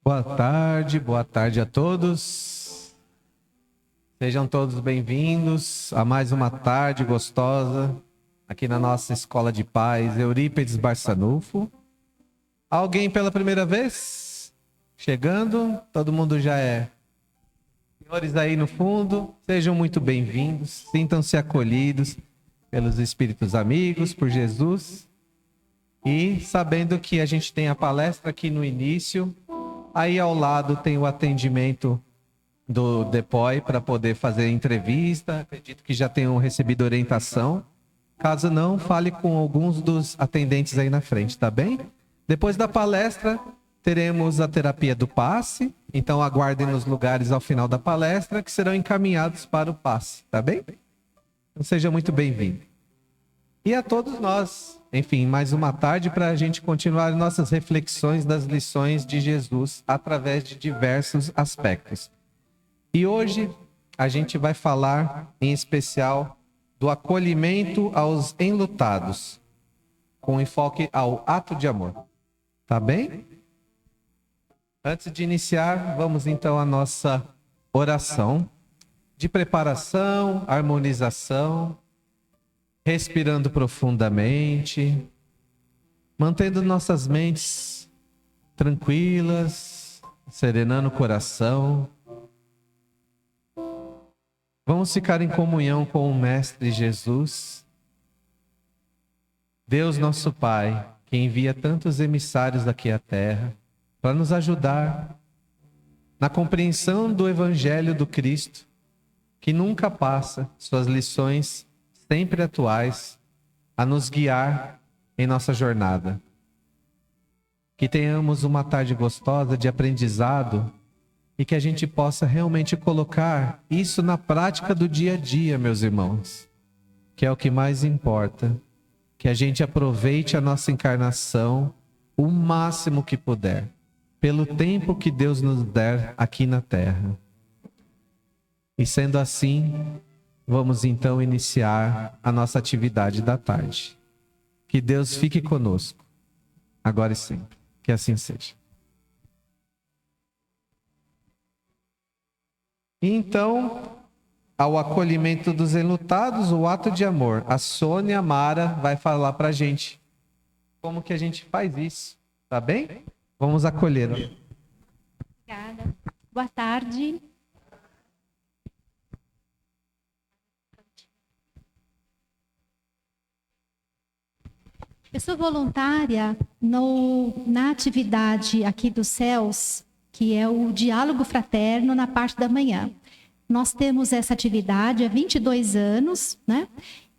Boa tarde a todos. Sejam todos bem-vindos a mais uma tarde gostosa aqui na nossa Escola de Paz Eurípides Barçanufo. Alguém pela primeira vez? Chegando? Todo mundo já é. Senhores aí no fundo, sejam muito bem-vindos, sintam-se acolhidos pelos espíritos amigos, por Jesus. E sabendo que a gente tem a palestra aqui no início, aí ao lado tem o atendimento do DEPOI para poder fazer entrevista. Acredito que já tenham recebido orientação. Caso não, fale com alguns dos atendentes aí na frente, tá bem? Depois da palestra, teremos a terapia do passe. Então aguardem nos lugares ao final da palestra que serão encaminhados para o passe, tá bem? Então seja muito bem-vindo. E a todos nós, enfim, mais uma tarde para a gente continuar nossas reflexões das lições de Jesus através de diversos aspectos. E hoje a gente vai falar em especial do acolhimento aos enlutados, com enfoque ao ato de amor. Tá bem? Antes de iniciar, vamos então à nossa oração de preparação, harmonização, respirando profundamente, mantendo nossas mentes tranquilas, serenando o coração. Vamos ficar em comunhão com o Mestre Jesus, Deus nosso Pai, que envia tantos emissários aqui à Terra para nos ajudar na compreensão do Evangelho do Cristo, que nunca passa suas lições sempre atuais a nos guiar em nossa jornada. Que tenhamos uma tarde gostosa de aprendizado e que a gente possa realmente colocar isso na prática do dia a dia, meus irmãos, que é o que mais importa. Que a gente aproveite a nossa encarnação o máximo que puder, pelo tempo que Deus nos der aqui na terra. E sendo assim, vamos então iniciar a nossa atividade da tarde. Que Deus fique conosco, agora e sempre. Que assim seja. Então, ao acolhimento dos enlutados, o ato de amor. A Sônia Mara vai falar pra gente como que a gente faz isso, tá bem? Vamos acolhê-la. Obrigada. Boa tarde. Eu sou voluntária na atividade aqui dos céus, que é o diálogo fraterno na parte da manhã. Nós temos essa atividade há 22 anos, né?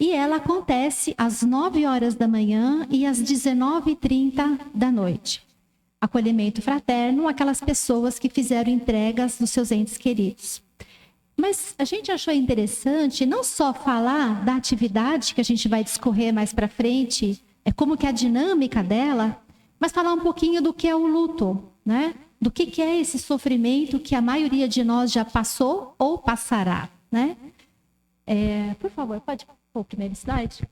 E ela acontece às 9 horas da manhã e às 19h30 da noite. Acolhimento fraterno, aquelas pessoas que fizeram entregas dos seus entes queridos. Mas a gente achou interessante não só falar da atividade que a gente vai discorrer mais para frente, como que é a dinâmica dela, mas falar um pouquinho do que é o luto, né? Do que é esse sofrimento que a maioria de nós já passou ou passará, né? Por favor, pode pôr o primeiro slide?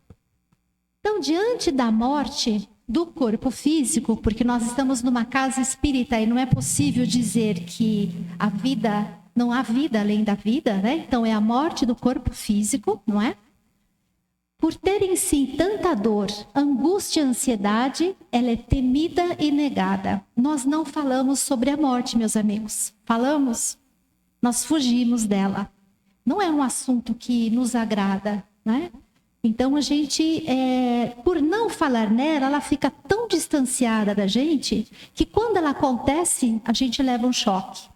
Então, diante da morte do corpo físico, porque nós estamos numa casa espírita e não é possível dizer que a vida, não há vida além da vida, né? Então, é a morte do corpo físico, não é? Por ter em si tanta dor, angústia e ansiedade, ela é temida e negada. Nós não falamos sobre a morte, meus amigos. Falamos? Nós fugimos dela. Não é um assunto que nos agrada, né? Então, a gente, por não falar nela, ela fica tão distanciada da gente que quando ela acontece, a gente leva um choque.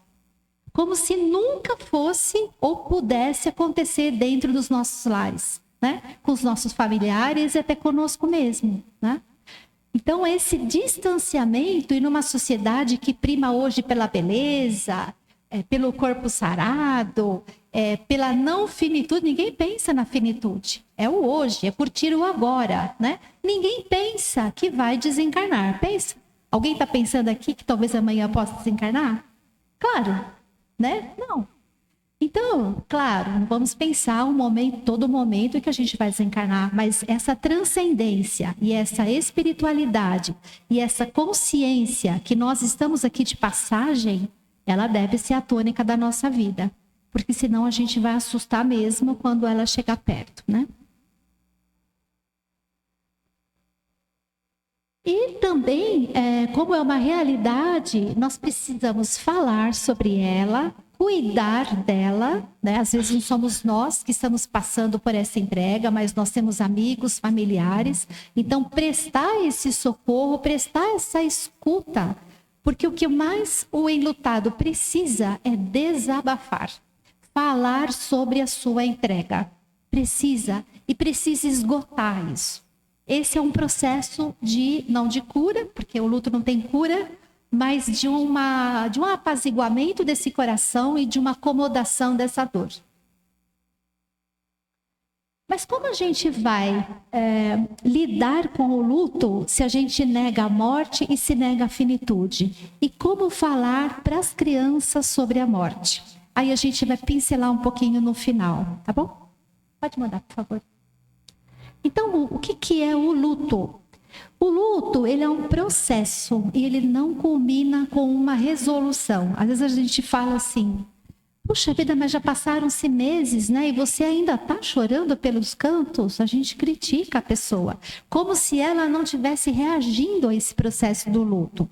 Como se nunca fosse ou pudesse acontecer dentro dos nossos lares. Né? Com os nossos familiares e até conosco mesmo, né? Então, esse distanciamento e numa sociedade que prima hoje pela beleza, pelo corpo sarado, pela não finitude, ninguém pensa na finitude. É o hoje, é curtir o agora, né? Ninguém pensa que vai desencarnar. Pensa? Alguém está pensando aqui que talvez amanhã possa desencarnar? Claro, né? Não. Então, claro, vamos pensar todo momento que a gente vai desencarnar, mas essa transcendência e essa espiritualidade e essa consciência que nós estamos aqui de passagem, ela deve ser a tônica da nossa vida, porque senão a gente vai assustar mesmo quando ela chegar perto, né? E também, como é uma realidade, nós precisamos falar sobre ela, cuidar dela, né? Às vezes não somos nós que estamos passando por essa entrega, mas nós temos amigos, familiares. Então, prestar esse socorro, prestar essa escuta, porque o que mais o enlutado precisa é desabafar, falar sobre a sua entrega. Precisa esgotar isso. Esse é um processo não de cura, porque o luto não tem cura, mas de um apaziguamento desse coração e de uma acomodação dessa dor. Mas como a gente vai lidar com o luto se a gente nega a morte e se nega a finitude? E como falar para as crianças sobre a morte? Aí a gente vai pincelar um pouquinho no final, tá bom? Pode mandar, por favor. Então, o que é o luto? O luto, ele é um processo e ele não culmina com uma resolução. Às vezes a gente fala assim, puxa vida, mas já passaram-se meses, né? E você ainda está chorando pelos cantos? A gente critica a pessoa, como se ela não estivesse reagindo a esse processo do luto.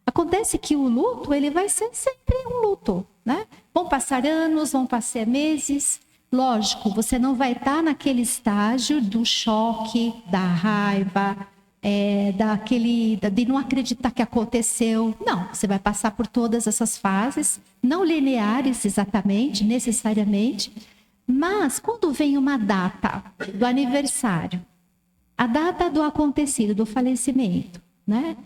Acontece que o luto, ele vai ser sempre um luto, né? Vão passar anos, vão passar meses. Lógico, você não vai estar naquele estágio do choque, da raiva, de não acreditar que aconteceu. Não, você vai passar por todas essas fases, não lineares exatamente, necessariamente, mas quando vem uma data do aniversário, a data do acontecido, do falecimento, né?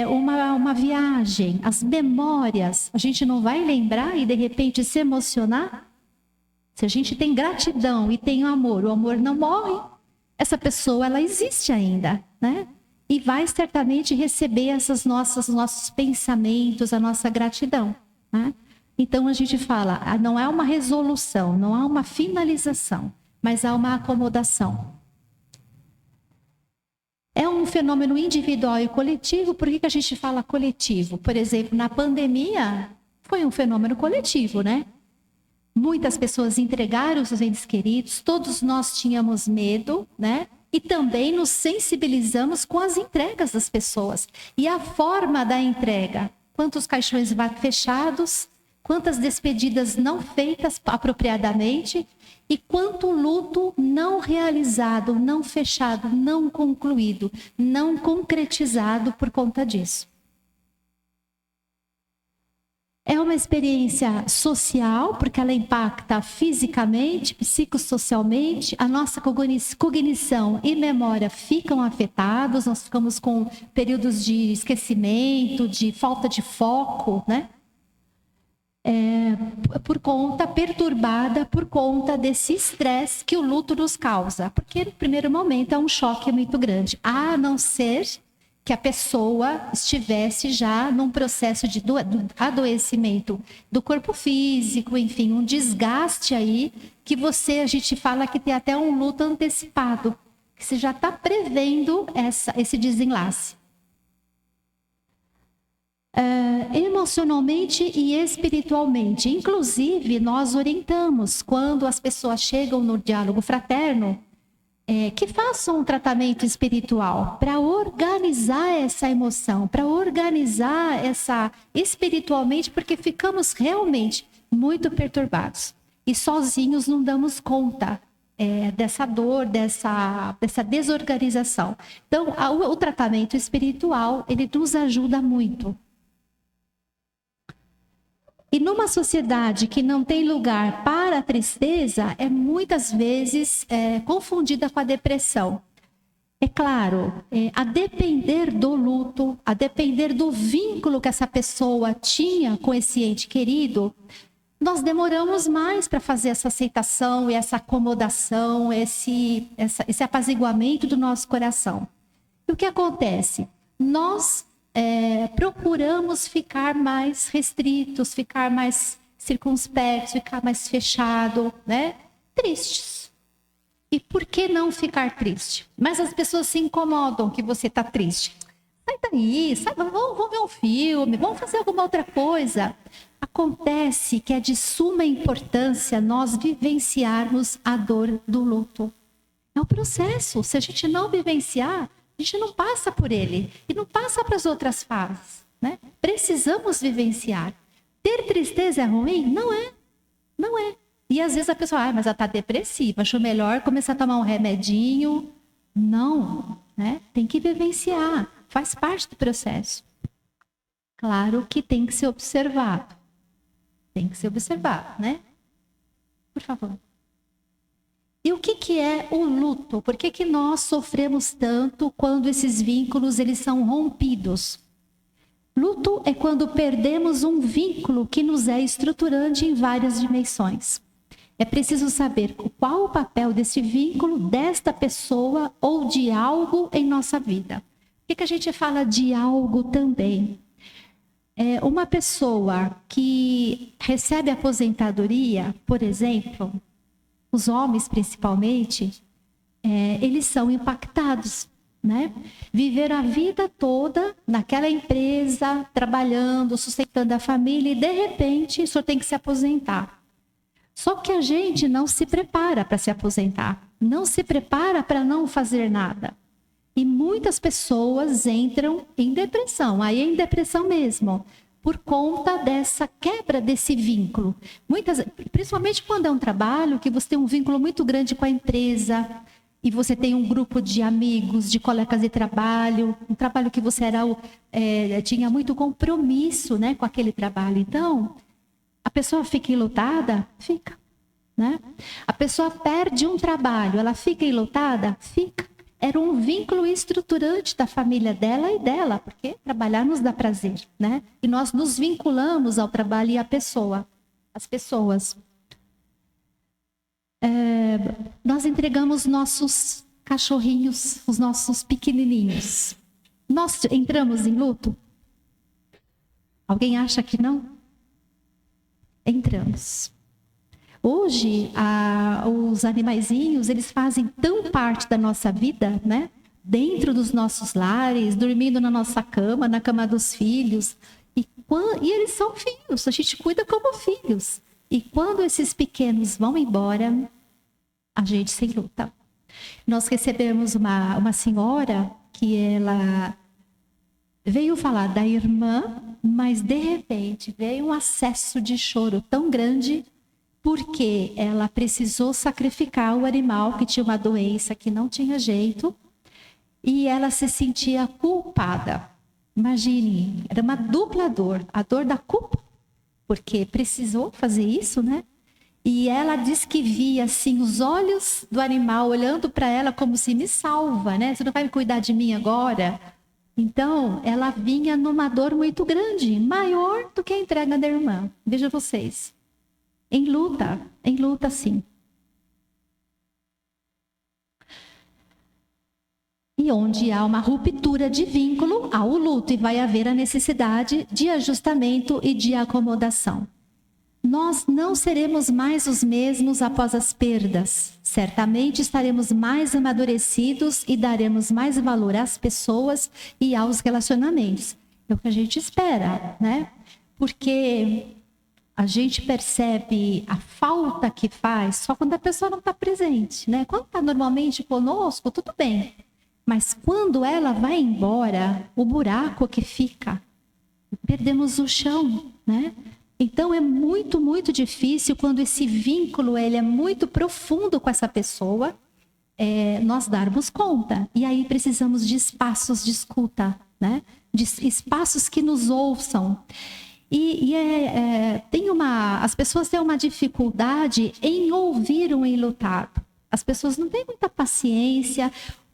Uma viagem, as memórias, a gente não vai lembrar e de repente se emocionar? Se a gente tem gratidão e tem amor, o amor não morre, essa pessoa ela existe ainda, né? e vai certamente receber nossos pensamentos, a nossa gratidão, né? Então a gente fala, não há uma resolução, não há uma finalização, mas há uma acomodação. É um fenômeno individual e coletivo. Por que a gente fala coletivo? Por exemplo, na pandemia foi um fenômeno coletivo, né? Muitas pessoas entregaram os seus entes queridos, todos nós tínhamos medo, né? E também nos sensibilizamos com as entregas das pessoas. E a forma da entrega, quantos caixões fechados, quantas despedidas não feitas apropriadamente e quanto luto não realizado, não fechado, não concluído, não concretizado por conta disso. É uma experiência social, porque ela impacta fisicamente, psicossocialmente, a nossa cognição e memória ficam afetados, nós ficamos com períodos de esquecimento, de falta de foco, né? Perturbada por conta desse estresse que o luto nos causa. Porque no primeiro momento é um choque muito grande, a não ser que a pessoa estivesse já num processo de adoecimento do corpo físico, enfim, um desgaste aí, que a gente fala que tem até um luto antecipado, que você já está prevendo esse desenlace. Emocionalmente e espiritualmente. Inclusive, nós orientamos, quando as pessoas chegam no diálogo fraterno, que façam um tratamento espiritual para organizar essa emoção, para organizar espiritualmente, porque ficamos realmente muito perturbados. E sozinhos não damos conta dessa dor, dessa desorganização. Então, o tratamento espiritual, ele nos ajuda muito. E numa sociedade que não tem lugar para a tristeza, é muitas vezes confundida com a depressão. É claro, a depender do luto, a depender do vínculo que essa pessoa tinha com esse ente querido, nós demoramos mais para fazer essa aceitação e essa acomodação, esse apaziguamento do nosso coração. E o que acontece? Nós procuramos ficar mais restritos, ficar mais circunspectos, ficar mais fechado, né? Tristes. E por que não ficar triste? Mas as pessoas se incomodam que você está triste. Sai daí, vamos ver um filme, vamos fazer alguma outra coisa. Acontece que é de suma importância nós vivenciarmos a dor do luto. É um processo. Se a gente não vivenciar, a gente não passa por ele e não passa para as outras fases, né? Precisamos vivenciar. Ter tristeza é ruim? Não é. Não é. E às vezes a pessoa, mas ela está depressiva, acho melhor começar a tomar um remedinho. Não, né? Tem que vivenciar, faz parte do processo. Claro que tem que ser observado. Tem que ser observado, né? Por favor. E o que é o luto? Por que nós sofremos tanto quando esses vínculos eles são rompidos? Luto é quando perdemos um vínculo que nos é estruturante em várias dimensões. É preciso saber qual o papel desse vínculo, desta pessoa ou de algo em nossa vida. Por que a gente fala de algo também? Uma pessoa que recebe aposentadoria, por exemplo, os homens principalmente, eles são impactados, né? Viveram a vida toda naquela empresa, trabalhando, sustentando a família e de repente o senhor tem que se aposentar. Só que a gente não se prepara para se aposentar, não se prepara para não fazer nada. E muitas pessoas entram em depressão, aí é em depressão mesmo, por conta dessa quebra desse vínculo. Principalmente quando é um trabalho que você tem um vínculo muito grande com a empresa e você tem um grupo de amigos, de colegas de trabalho, um trabalho que você tinha muito compromisso, né, com aquele trabalho. Então, a pessoa fica enlutada? Fica, né? A pessoa perde um trabalho, ela fica enlutada? Fica. Era um vínculo estruturante da família dela e dela, porque trabalhar nos dá prazer, né? E nós nos vinculamos ao trabalho e à pessoa, as pessoas. Nós entregamos nossos cachorrinhos, os nossos pequenininhos. Nós entramos em luto? Alguém acha que não? Entramos. Hoje, os animaizinhos, eles fazem tão parte da nossa vida, né? Dentro dos nossos lares, dormindo na nossa cama, na cama dos filhos. E eles são filhos, a gente cuida como filhos. E quando esses pequenos vão embora, a gente se luta. Nós recebemos uma senhora que ela veio falar da irmã, mas de repente veio um acesso de choro tão grande porque ela precisou sacrificar o animal que tinha uma doença que não tinha jeito e ela se sentia culpada. Imagine, era uma dupla dor, a dor da culpa, porque precisou fazer isso, né? E ela diz que via assim os olhos do animal olhando para ela como se me salva, né? Você não vai me cuidar de mim agora? Então, ela vinha numa dor muito grande, maior do que a entrega da irmã. Veja vocês. Em luta sim. E onde há uma ruptura de vínculo, há o luto e vai haver a necessidade de ajustamento e de acomodação. Nós não seremos mais os mesmos após as perdas. Certamente estaremos mais amadurecidos e daremos mais valor às pessoas e aos relacionamentos. É o que a gente espera, né? Porque a gente percebe a falta que faz só quando a pessoa não está presente, né? Quando está normalmente conosco, tudo bem. Mas quando ela vai embora, o buraco que fica, perdemos o chão, né? Então é muito, muito difícil quando esse vínculo ele é muito profundo com essa pessoa, nós darmos conta. E aí precisamos de espaços de escuta, né? De espaços que nos ouçam. As pessoas têm uma dificuldade em ouvir um enlutado. As pessoas não têm muita paciência.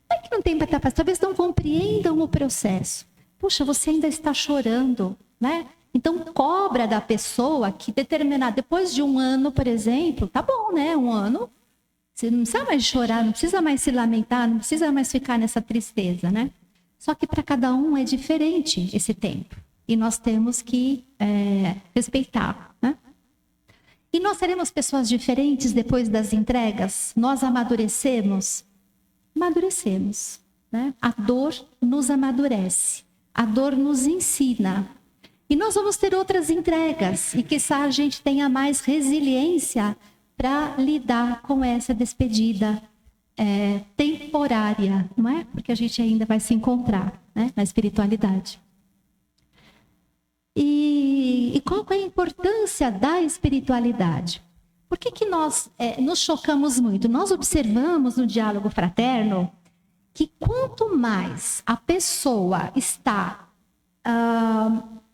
Não é que não tem muita paciência, talvez não compreendam o processo. Puxa, você ainda está chorando, né? Então, cobra da pessoa que depois de um ano, por exemplo, tá bom, né? Um ano, você não precisa mais chorar, não precisa mais se lamentar, não precisa mais ficar nessa tristeza, né? Só que para cada um é diferente esse tempo. E nós temos que respeitar, né? E nós seremos pessoas diferentes depois das entregas? Nós amadurecemos? Amadurecemos, né? A dor nos amadurece, a dor nos ensina. E nós vamos ter outras entregas e quiçá a gente tenha mais resiliência para lidar com essa despedida temporária, não é? Porque a gente ainda vai se encontrar, né, na espiritualidade. E qual é a importância da espiritualidade? Por que nós nos chocamos muito? Nós observamos no diálogo fraterno que quanto mais a pessoa está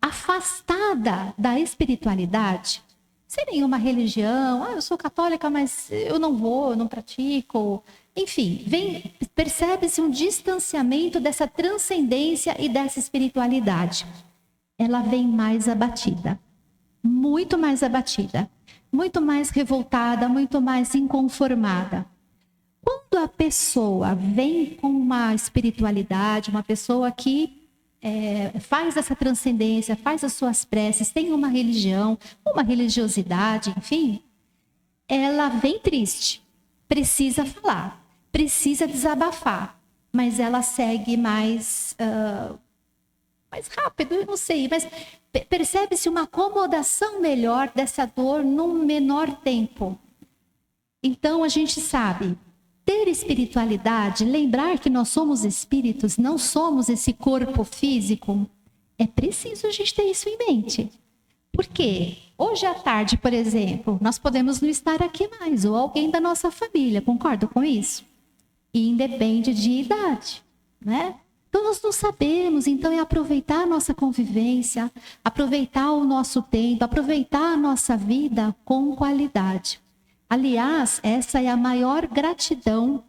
afastada da espiritualidade, sem nenhuma religião, eu sou católica, mas eu não pratico, enfim, percebe-se um distanciamento dessa transcendência e dessa espiritualidade. Ela vem mais abatida, muito mais revoltada, muito mais inconformada. Quando a pessoa vem com uma espiritualidade, uma pessoa que faz essa transcendência, faz as suas preces, tem uma religião, uma religiosidade, enfim, ela vem triste, precisa falar, precisa desabafar, mas ela segue mais rápido, eu não sei, mas percebe-se uma acomodação melhor dessa dor num menor tempo. Então a gente sabe, ter espiritualidade, lembrar que nós somos espíritos, não somos esse corpo físico, é preciso a gente ter isso em mente. Porque hoje à tarde, por exemplo, nós podemos não estar aqui mais, ou alguém da nossa família, concorda com isso? E independe de idade, né? Então nós não sabemos, então é aproveitar a nossa convivência, aproveitar o nosso tempo, aproveitar a nossa vida com qualidade. Aliás, essa é a maior gratidão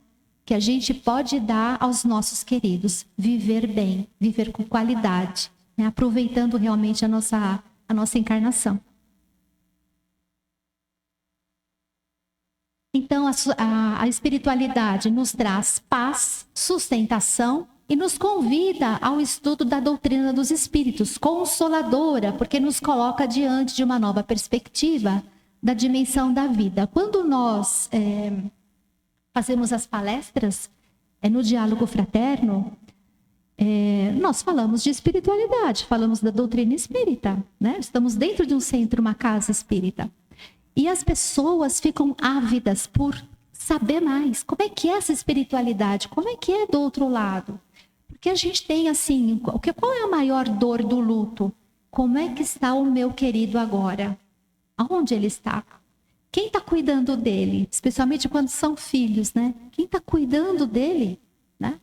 que a gente pode dar aos nossos queridos. Viver bem, viver com qualidade, né? Aproveitando realmente a nossa encarnação. Então, a espiritualidade nos traz paz, sustentação e nos convida ao estudo da doutrina dos espíritos, consoladora, porque nos coloca diante de uma nova perspectiva da dimensão da vida. Quando nós fazemos as palestras no diálogo fraterno, nós falamos de espiritualidade, falamos da doutrina espírita, né? Estamos dentro de um centro, uma casa espírita. E as pessoas ficam ávidas por saber mais. Como é que é essa espiritualidade? Como é que é do outro lado? Porque a gente tem assim, qual é a maior dor do luto? Como é que está o meu querido agora? Aonde ele está? Quem está cuidando dele? Especialmente quando são filhos, né? Quem está cuidando dele? Né?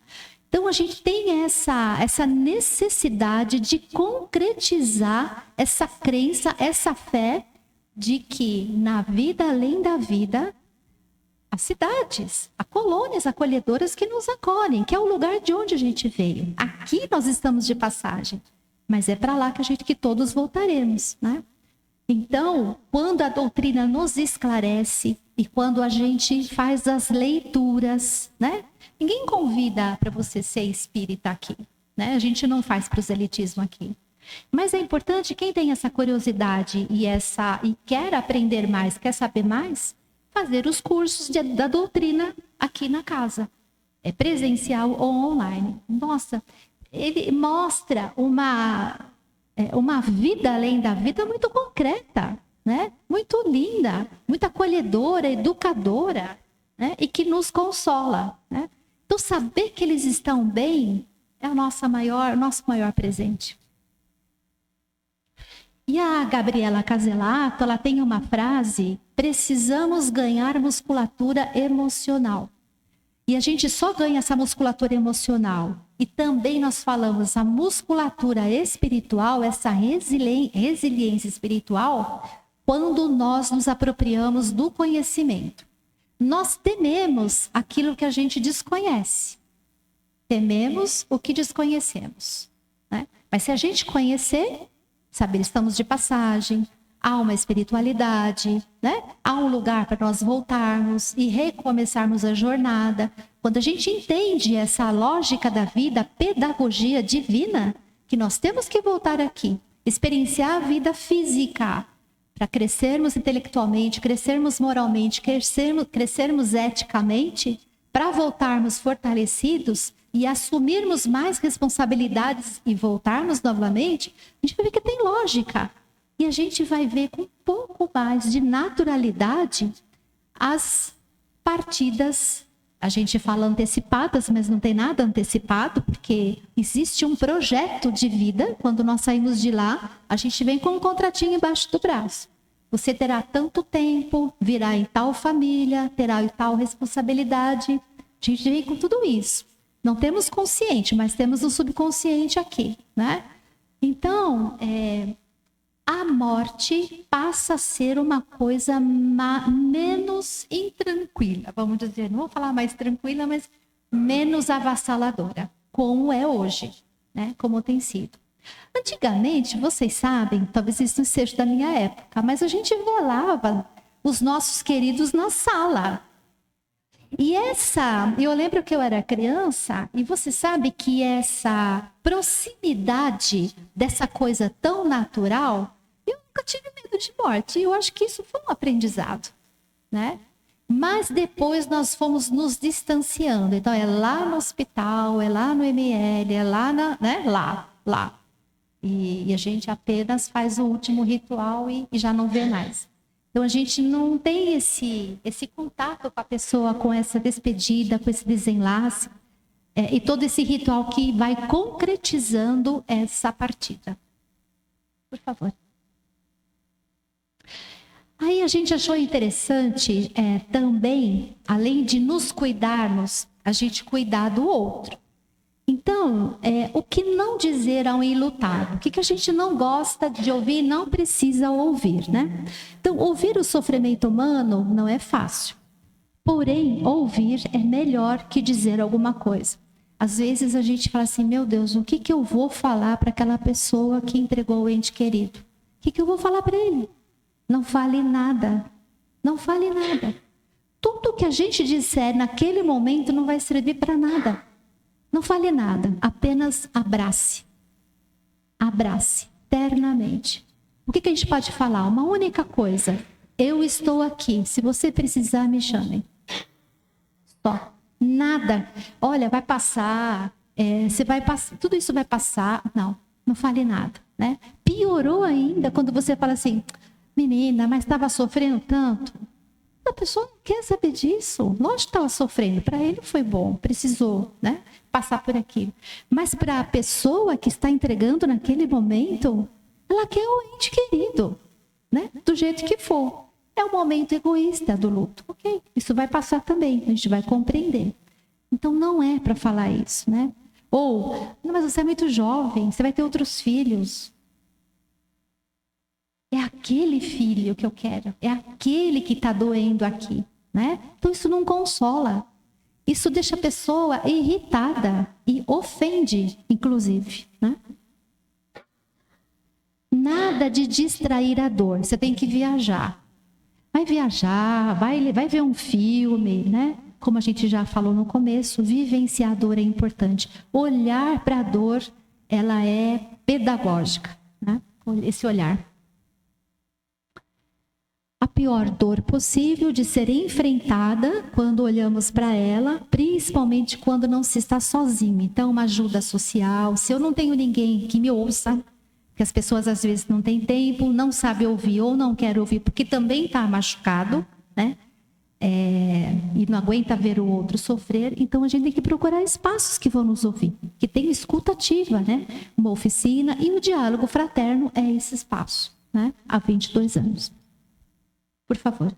Então, a gente tem essa necessidade de concretizar essa crença, essa fé de que na vida além da vida, as cidades, as colônias acolhedoras que nos acolhem, que é o lugar de onde a gente veio. Aqui nós estamos de passagem, mas é para lá que todos voltaremos, né? Então, quando a doutrina nos esclarece e quando a gente faz as leituras, né? Ninguém convida para você ser espírita aqui, né? A gente não faz proselitismo aqui. Mas é importante, quem tem essa curiosidade e quer aprender mais, quer saber mais, fazer os cursos da doutrina aqui na casa. É presencial ou online. Nossa, ele mostra uma vida além da vida muito concreta, né? Muito linda, muito acolhedora, educadora, né? E que nos consola, né? Então, saber que eles estão bem é o nosso maior presente. E a Gabriela Caselato, ela tem uma frase: precisamos ganhar musculatura emocional. E a gente só ganha essa musculatura emocional. E também nós falamos a musculatura espiritual, essa resiliência espiritual, quando nós nos apropriamos do conhecimento. Nós tememos aquilo que a gente desconhece. Tememos o que desconhecemos, né? Mas se a gente conhecer, saber, estamos de passagem, há uma espiritualidade, né? Há um lugar para nós voltarmos e recomeçarmos a jornada. Quando a gente entende essa lógica da vida, a pedagogia divina, que nós temos que voltar aqui, experienciar a vida física, para crescermos intelectualmente, crescermos moralmente, crescermos eticamente, para voltarmos fortalecidos e assumirmos mais responsabilidades e voltarmos novamente, a gente vai ver que tem lógica. E a gente vai ver com um pouco mais de naturalidade as partidas, a gente fala antecipadas, mas não tem nada antecipado, porque existe um projeto de vida. Quando nós saímos de lá, a gente vem com um contratinho embaixo do braço. Você terá tanto tempo, virá em tal família, terá tal responsabilidade. A gente vem com tudo isso. Não temos consciente, mas temos o subconsciente aqui, né? Então, a morte passa a ser uma coisa menos intranquila, vamos dizer, não vou falar mais tranquila, mas menos avassaladora, como é hoje, né? Como tem sido. Antigamente, vocês sabem, talvez isso não seja da minha época, mas a gente velava os nossos queridos na sala. E eu lembro que eu era criança, e você sabe que essa proximidade dessa coisa tão natural, eu nunca tive medo de morte. Eu acho que isso foi um aprendizado, né? Mas depois nós fomos nos distanciando. Então, é lá no hospital, é lá no ML, é lá, né? Lá. E a gente apenas faz o último ritual e já não vê mais. Então, a gente não tem esse contato com a pessoa, com essa despedida, com esse desenlace, e todo esse ritual que vai concretizando essa partida. Por favor. Aí a gente achou interessante também, além de nos cuidarmos, a gente cuidar do outro. Então, o que não dizer ao enlutado? O que a gente não gosta de ouvir, não precisa ouvir, né? Então, ouvir o sofrimento humano não é fácil. Porém, ouvir é melhor que dizer alguma coisa. Às vezes a gente fala assim, meu Deus, o que eu vou falar para aquela pessoa que entregou o ente querido? O que eu vou falar para ele? Não fale nada. Não fale nada. Tudo que a gente disser naquele momento não vai servir para nada. Não fale nada, apenas abrace. Abrace, ternamente. O que a gente pode falar? Uma única coisa. Eu estou aqui. Se você precisar, me chamem. Só. Nada. Olha, vai passar. Você vai passar. Tudo isso vai passar. Não, não fale nada, né? Piorou ainda quando você fala assim, menina, mas estava sofrendo tanto. A pessoa não quer saber disso. Lógico que estava sofrendo. Para ele foi bom, precisou, né, passar por aquilo. Mas para a pessoa que está entregando naquele momento, ela quer o ente querido, né, do jeito que for. É o momento egoísta do luto. Ok, isso vai passar também, a gente vai compreender. Então não é para falar isso, né? Ou, não, mas você é muito jovem, você vai ter outros filhos. É aquele filho que eu quero, é aquele que está doendo aqui, né? Então isso não consola, isso deixa a pessoa irritada e ofende, inclusive, né? Nada de distrair a dor, você tem que viajar. Vai viajar, vai ver um filme, né? Como a gente já falou no começo, vivenciar a dor é importante. Olhar para a dor, ela é pedagógica, né? Esse olhar. A pior dor possível de ser enfrentada quando olhamos para ela, principalmente quando não se está sozinho. Então, uma ajuda social. Se eu não tenho ninguém que me ouça, que as pessoas às vezes não têm tempo, não sabem ouvir ou não querem ouvir, porque também está machucado, né? E não aguenta ver o outro sofrer, então a gente tem que procurar espaços que vão nos ouvir, que tem escuta ativa, né? Uma oficina, e o diálogo fraterno é esse espaço, né? Há 22 anos. Por favor.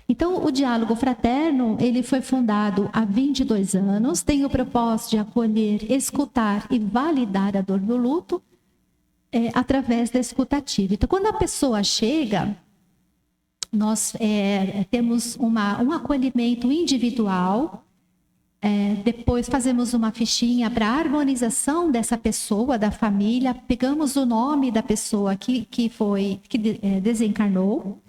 Então, o diálogo fraterno, ele foi fundado há 22 anos, tem o propósito de acolher, escutar e validar a dor do luto através da escuta ativa. Então, quando a pessoa chega, nós temos um acolhimento individual, depois fazemos uma fichinha para a harmonização dessa pessoa, da família, pegamos o nome da pessoa que desencarnou.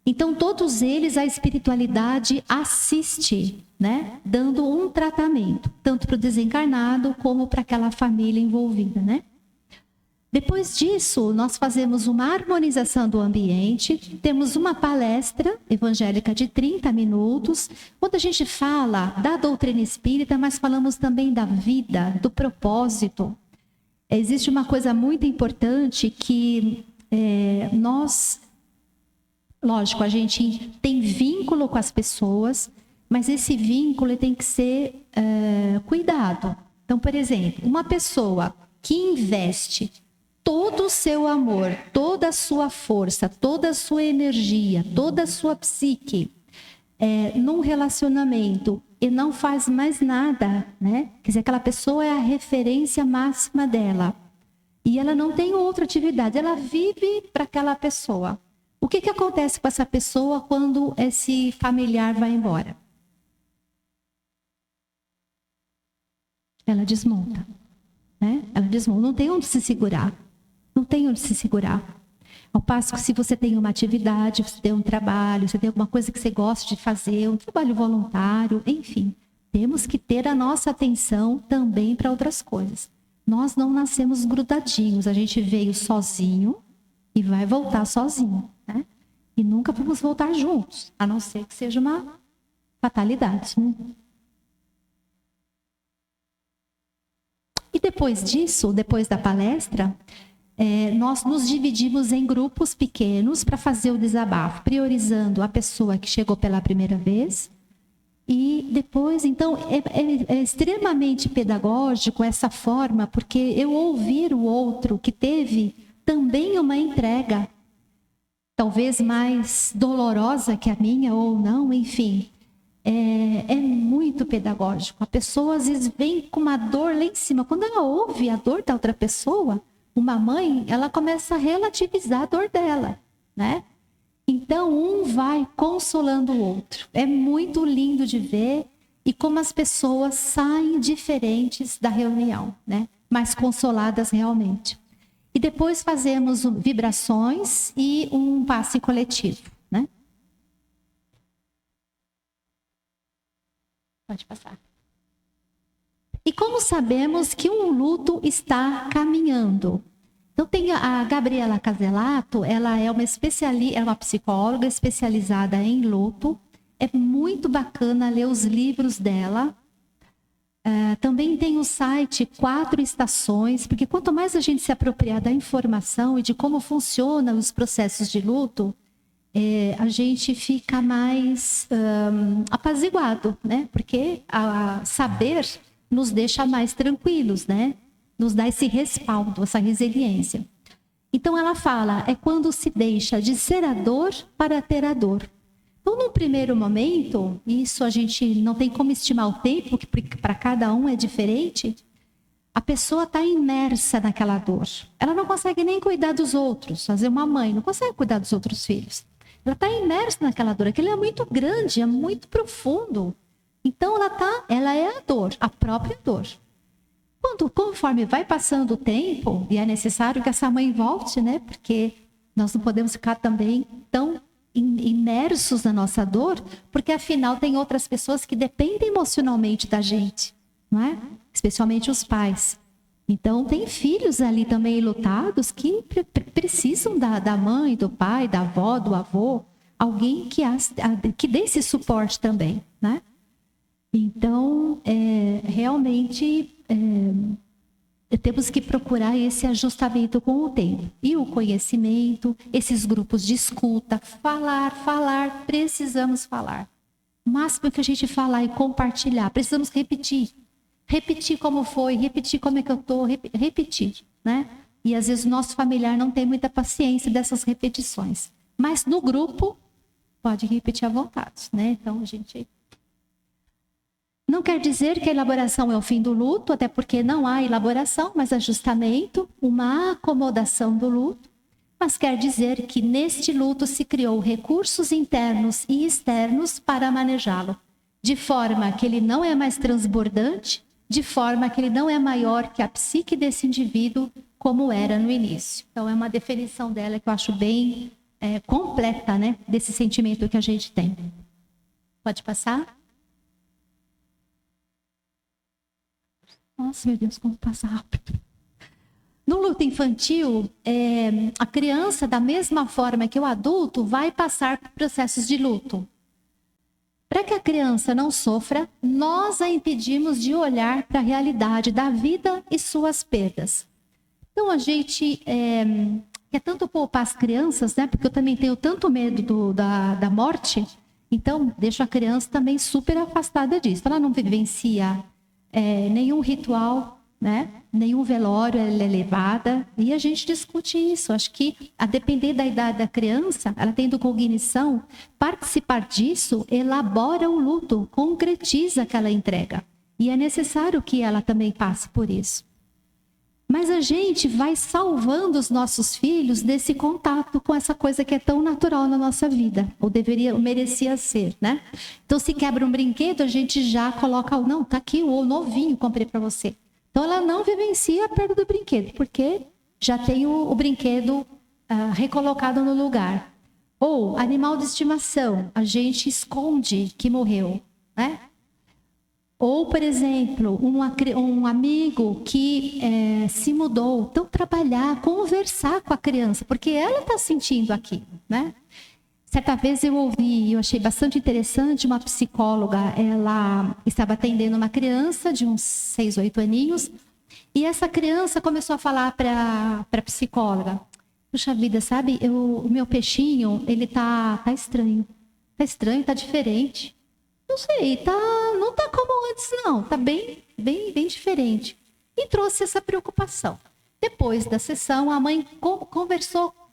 Então, todos eles, a espiritualidade assiste, né? Dando um tratamento, tanto para o desencarnado como para aquela família envolvida, né? Depois disso, nós fazemos uma harmonização do ambiente, temos uma palestra evangélica de 30 minutos, onde a gente fala da doutrina espírita, mas falamos também da vida, do propósito. Existe uma coisa muito importante que lógico, a gente tem vínculo com as pessoas, mas esse vínculo tem que ser cuidado. Então, por exemplo, uma pessoa que investe todo o seu amor, toda a sua força, toda a sua energia, toda a sua psique num relacionamento e não faz mais nada, né? Quer dizer, aquela pessoa é a referência máxima dela. E ela não tem outra atividade, ela vive para aquela pessoa. O que acontece com essa pessoa quando esse familiar vai embora? Ela desmonta, né? Ela desmonta, não tem onde se segurar. Não tem onde se segurar. Ao passo que se você tem uma atividade, você tem um trabalho, você tem alguma coisa que você gosta de fazer, um trabalho voluntário, enfim. Temos que ter a nossa atenção também para outras coisas. Nós não nascemos grudadinhos, a gente veio sozinho e vai voltar sozinho, né? E nunca vamos voltar juntos, a não ser que seja uma fatalidade, né? E depois disso, depois da palestra, nós nos dividimos em grupos pequenos para fazer o desabafo, priorizando a pessoa que chegou pela primeira vez. E depois, então, é extremamente pedagógico essa forma, porque eu ouvir o outro que teve também uma entrega, talvez mais dolorosa que a minha ou não, enfim, é muito pedagógico. A pessoa às vezes vem com uma dor lá em cima. Quando ela ouve a dor da outra pessoa, uma mãe, ela começa a relativizar a dor dela, né? Então, um vai consolando o outro. É muito lindo de ver e como as pessoas saem diferentes da reunião, né? Mais consoladas realmente. E depois fazemos vibrações e um passe coletivo, né? Pode passar. E como sabemos que um luto está caminhando? Então tem a Gabriela Caselato, ela é uma psicóloga especializada em luto. É muito bacana ler os livros dela. Também tem o site 4 Estações, porque quanto mais a gente se apropriar da informação e de como funcionam os processos de luto, a gente fica mais apaziguado, né? Porque saber nos deixa mais tranquilos, né? Nos dá esse respaldo, essa resiliência. Então ela fala, é quando se deixa de ser a dor para ter a dor. Então, num primeiro momento, isso a gente não tem como estimar o tempo, que para cada um é diferente, a pessoa está imersa naquela dor. Ela não consegue nem cuidar dos outros. Fazer uma mãe não consegue cuidar dos outros filhos. Ela está imersa naquela dor. Aquilo é muito grande, é muito profundo. Então, ela é a dor, a própria dor. Conforme vai passando o tempo, e é necessário que essa mãe volte, né? Porque nós não podemos ficar também tão imersos na nossa dor, porque afinal tem outras pessoas que dependem emocionalmente da gente, não é? Especialmente os pais. Então, tem filhos ali também lutados que precisam da mãe, do pai, da avó, do avô, alguém que dê esse suporte também, né? Então, realmente, temos que procurar esse ajustamento com o tempo. E o conhecimento, esses grupos de escuta, falar, precisamos falar. O máximo que a gente falar e compartilhar, precisamos repetir. Repetir como foi, repetir como é que eu estou, repetir, né? E às vezes o nosso familiar não tem muita paciência dessas repetições. Mas no grupo, pode repetir à vontade, né? Então, a gente... Não quer dizer que a elaboração é o fim do luto, até porque não há elaboração, mas ajustamento, uma acomodação do luto. Mas quer dizer que neste luto se criou recursos internos e externos para manejá-lo, de forma que ele não é mais transbordante, de forma que ele não é maior que a psique desse indivíduo, como era no início. Então, é uma definição dela que eu acho bem completa, né, desse sentimento que a gente tem. Pode passar? Nossa, meu Deus, como passa rápido. No luto infantil, a criança, da mesma forma que o adulto, vai passar por processos de luto. Para que a criança não sofra, nós a impedimos de olhar para a realidade da vida e suas perdas. Então, a gente quer tanto poupar as crianças, né? Porque eu também tenho tanto medo da morte, então deixo a criança também super afastada disso. Ela não vivencia nenhum ritual, né? Nenhum velório, ela é levada, e a gente discute isso. Acho que, a depender da idade da criança, ela tendo cognição, participar disso elabora o luto, concretiza aquela entrega. E é necessário que ela também passe por isso. Mas a gente vai salvando os nossos filhos desse contato com essa coisa que é tão natural na nossa vida, ou merecia ser, né? Então, se quebra um brinquedo, a gente já coloca, não, tá aqui o novinho, comprei para você. Então, ela não vivencia a perda do brinquedo, porque já tem o brinquedo recolocado no lugar. Ou, animal de estimação, a gente esconde que morreu, né? Ou, por exemplo, um amigo que se mudou. Então, trabalhar, conversar com a criança, porque ela está sentindo aquilo, né? Certa vez eu ouvi, eu achei bastante interessante, uma psicóloga, ela estava atendendo uma criança de uns 6, 8 aninhos, e essa criança começou a falar para a psicóloga: puxa vida, sabe, o meu peixinho, ele tá estranho, tá diferente. Não sei, não tá como antes, não. Tá bem diferente. E trouxe essa preocupação. Depois da sessão, a mãe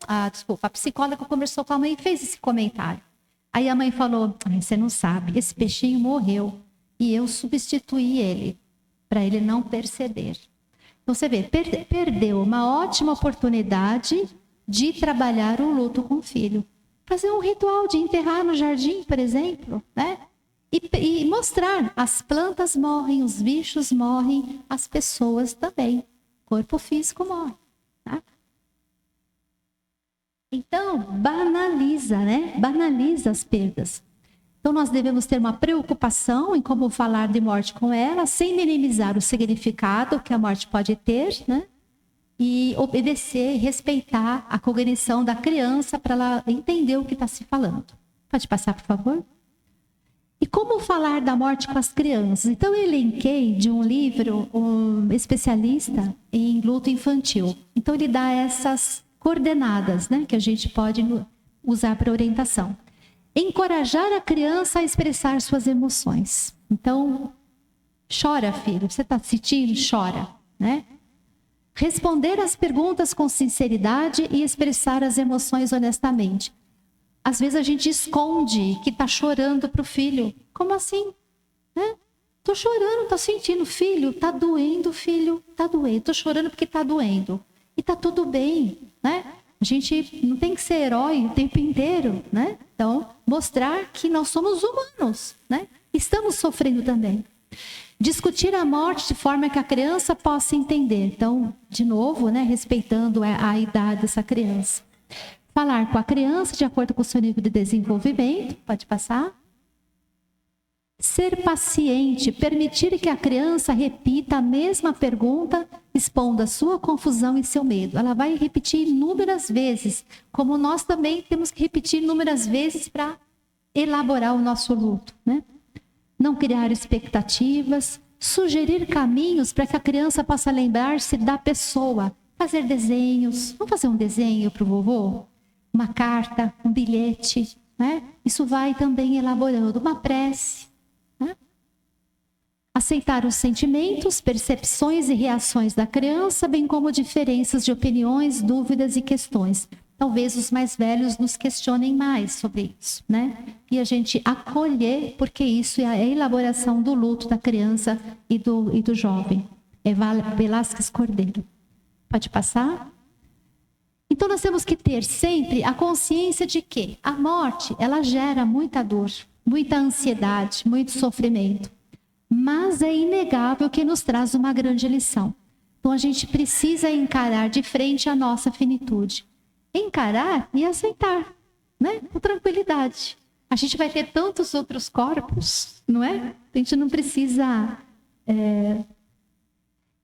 a psicóloga conversou com a mãe e fez esse comentário. Aí a mãe falou: você não sabe, esse peixinho morreu e eu substituí ele, para ele não perceber. Então você vê, perdeu uma ótima oportunidade de trabalhar o luto com o filho. Fazer um ritual de enterrar no jardim, por exemplo, né? E mostrar, as plantas morrem, os bichos morrem, as pessoas também. O corpo físico morre. Tá? Então, banaliza, né? Banaliza as perdas. Então, nós devemos ter uma preocupação em como falar de morte com ela, sem minimizar o significado que a morte pode ter, né? E obedecer, respeitar a cognição da criança para ela entender o que está se falando. Pode passar, por favor? E como falar da morte com as crianças? Então, eu elenquei de um livro, um especialista em luto infantil. Então, ele dá essas coordenadas, né, que a gente pode usar para orientação. Encorajar a criança a expressar suas emoções. Então, chora, filho. Você está sentindo? Chora, né? Responder às perguntas com sinceridade e expressar as emoções honestamente. Às vezes a gente esconde que está chorando para o filho. Como assim? Estou chorando, estou sentindo. Filho, está doendo, filho, está doendo. Estou chorando porque está doendo. E está tudo bem, né? A gente não tem que ser herói o tempo inteiro, né? Então, mostrar que nós somos humanos, né? Estamos sofrendo também. Discutir a morte de forma que a criança possa entender. Então, de novo, né, respeitando a idade dessa criança. Falar com a criança de acordo com o seu nível de desenvolvimento. Pode passar. Ser paciente, permitir que a criança repita a mesma pergunta, expondo a sua confusão e seu medo. Ela vai repetir inúmeras vezes, como nós também temos que repetir inúmeras vezes para elaborar o nosso luto, né? Não criar expectativas, sugerir caminhos para que a criança possa lembrar-se da pessoa. Fazer desenhos. Vamos fazer um desenho para o vovô? Uma carta, um bilhete, né? Isso vai também elaborando uma prece. Né? Aceitar os sentimentos, percepções e reações da criança, bem como diferenças de opiniões, dúvidas e questões. Talvez os mais velhos nos questionem mais sobre isso, né? E a gente acolher, porque isso é a elaboração do luto da criança e do jovem. É Velázquez Cordeiro. Pode passar? Então, nós temos que ter sempre a consciência de que a morte, ela gera muita dor, muita ansiedade, muito sofrimento. Mas é inegável que nos traz uma grande lição. Então, a gente precisa encarar de frente a nossa finitude. Encarar e aceitar, né? Com tranquilidade. A gente vai ter tantos outros corpos, não é? A gente não precisa...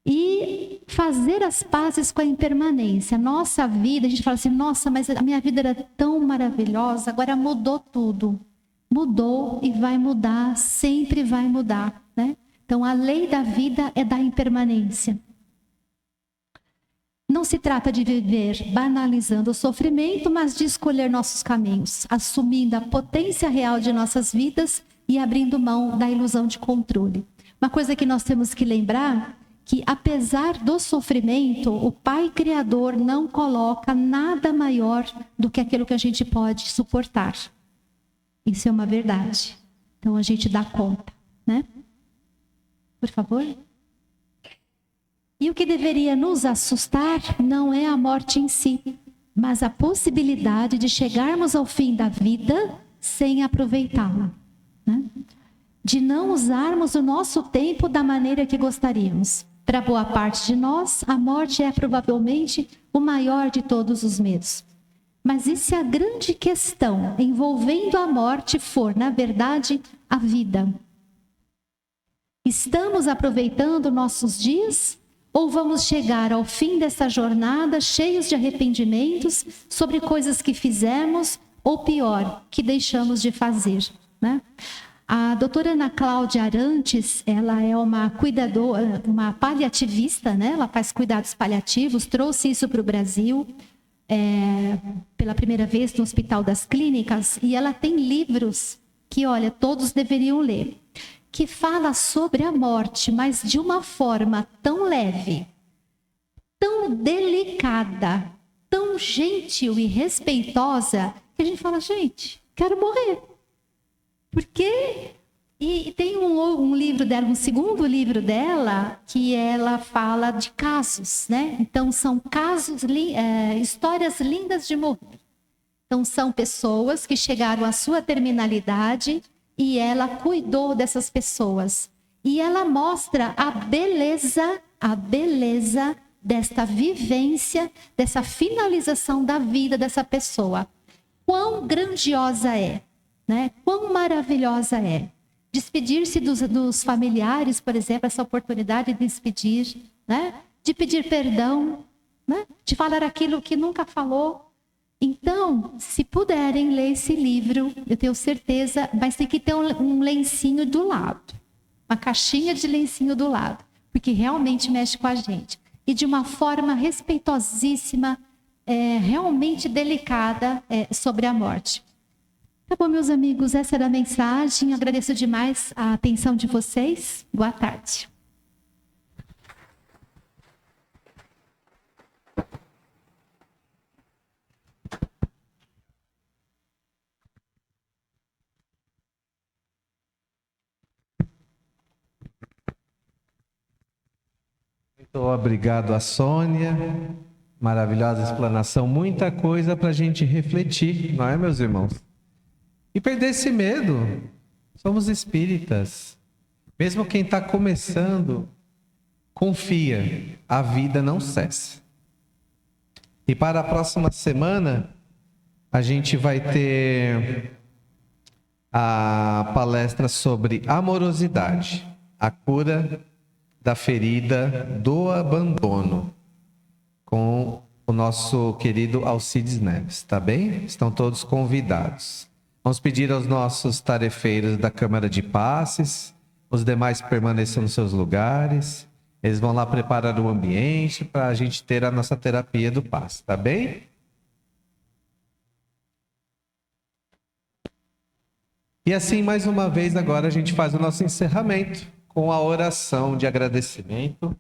E fazer as pazes com a impermanência. Nossa vida, a gente fala assim, nossa, mas a minha vida era tão maravilhosa, agora mudou tudo. Mudou e vai mudar, sempre vai mudar, né? Então, a lei da vida é da impermanência. Não se trata de viver banalizando o sofrimento, mas de escolher nossos caminhos, assumindo a potência real de nossas vidas e abrindo mão da ilusão de controle. Uma coisa que nós temos que lembrar, que apesar do sofrimento, o Pai Criador não coloca nada maior do que aquilo que a gente pode suportar. Isso é uma verdade. Então a gente dá conta, né? Por favor. E o que deveria nos assustar não é a morte em si, mas a possibilidade de chegarmos ao fim da vida sem aproveitá-la, né? De não usarmos o nosso tempo da maneira que gostaríamos. Para boa parte de nós, a morte é provavelmente o maior de todos os medos. Mas e se a grande questão envolvendo a morte for, na verdade, a vida? Estamos aproveitando nossos dias? Ou vamos chegar ao fim dessa jornada cheios de arrependimentos sobre coisas que fizemos ou, pior, que deixamos de fazer, né? A doutora Ana Cláudia Arantes, ela é uma cuidadora, uma paliativista, né? Ela faz cuidados paliativos, trouxe isso para o Brasil pela primeira vez no Hospital das Clínicas, e ela tem livros que, olha, todos deveriam ler, que fala sobre a morte, mas de uma forma tão leve, tão delicada, tão gentil e respeitosa, que a gente fala, gente, quero morrer. Porque... E tem um livro dela, um segundo livro dela, que ela fala de casos, né? Então, são casos, histórias lindas de morrer. Então, são pessoas que chegaram à sua terminalidade e ela cuidou dessas pessoas. E ela mostra a beleza desta vivência, dessa finalização da vida dessa pessoa. Quão grandiosa é. né? Quão maravilhosa é. Despedir-se dos familiares, por exemplo, essa oportunidade de despedir, né? De pedir perdão, né? De falar aquilo que nunca falou. Então, se puderem ler esse livro, eu tenho certeza, mas tem que ter um lencinho do lado, uma caixinha de lencinho do lado, porque realmente mexe com a gente. E de uma forma respeitosíssima, realmente delicada, sobre a morte. Tá bom, meus amigos, essa era a mensagem. Agradeço demais a atenção de vocês. Boa tarde. Muito obrigado a Sônia. Maravilhosa explanação. Muita coisa para a gente refletir, não é, meus irmãos? E perder esse medo. Somos espíritas. Mesmo quem está começando, confia, a vida não cessa. E para a próxima semana, a gente vai ter a palestra sobre amorosidade, a cura da ferida do abandono, com o nosso querido Alcides Neves, tá bem? Estão todos convidados. Vamos pedir aos nossos tarefeiros da Câmara de Passes, os demais permaneçam nos seus lugares. Eles vão lá preparar o ambiente para a gente ter a nossa terapia do passe, tá bem? E assim, mais uma vez, agora a gente faz o nosso encerramento com a oração de agradecimento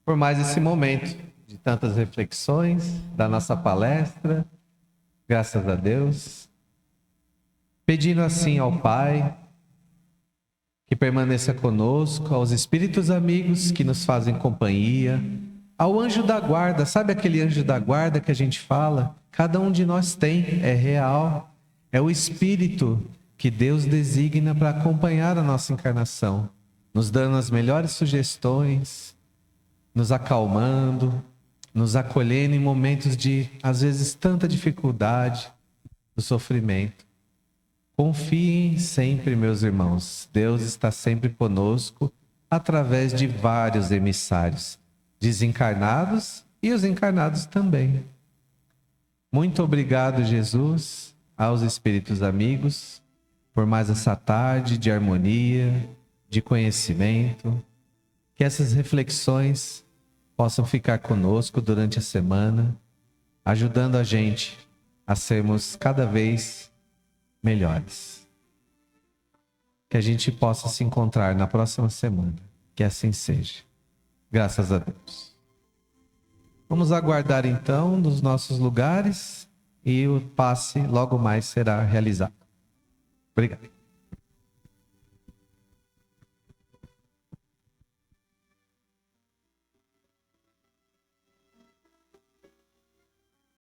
por mais esse momento de tantas reflexões da nossa palestra. Graças a Deus. Pedindo assim ao Pai que permaneça conosco, aos espíritos amigos que nos fazem companhia, ao anjo da guarda. Sabe aquele anjo da guarda que a gente fala? Cada um de nós tem, é real. É o espírito que Deus designa para acompanhar a nossa encarnação, nos dando as melhores sugestões, nos acalmando, nos acolhendo em momentos de, às vezes, tanta dificuldade, do sofrimento. Confiem sempre, meus irmãos. Deus está sempre conosco através de vários emissários, desencarnados e os encarnados também. Muito obrigado, Jesus, aos espíritos amigos, por mais essa tarde de harmonia, de conhecimento. Que essas reflexões possam ficar conosco durante a semana, ajudando a gente a sermos cada vez melhores. Que a gente possa se encontrar na próxima semana. Que assim seja. Graças a Deus. Vamos aguardar então nos nossos lugares e o passe logo mais será realizado. Obrigado.